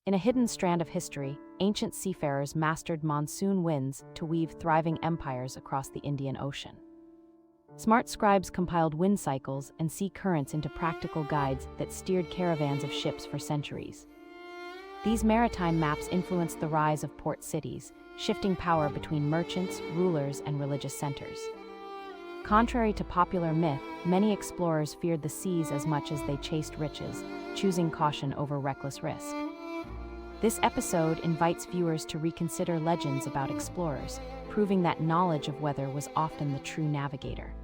In a hidden strand of history, ancient seafarers mastered monsoon winds to weave thriving empires across the Indian Ocean. Smart scribes compiled wind cycles and sea currents into practical guides that steered caravans of ships for centuries. These maritime maps influenced the rise of port cities, shifting power between merchants, rulers, and religious centers. Contrary to popular myth, many explorers feared the seas as much as they chased riches, choosing caution over reckless risk. This episode invites viewers to reconsider legends about explorers, proving that knowledge of weather was often the true navigator.